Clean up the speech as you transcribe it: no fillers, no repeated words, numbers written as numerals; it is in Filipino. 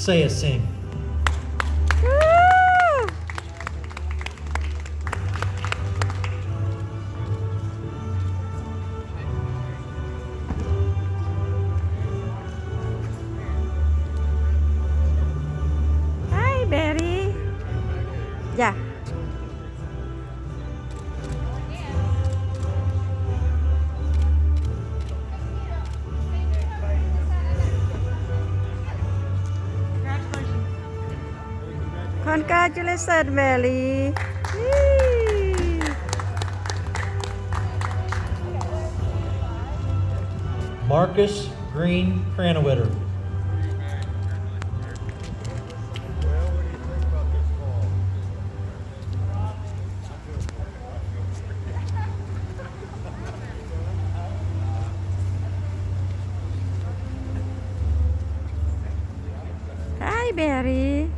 Say a sing. Woo! Hi, Berry. Yeah. Congratulations, Berry. Whee! Marcus Green Cranwitter. Hi, Berry.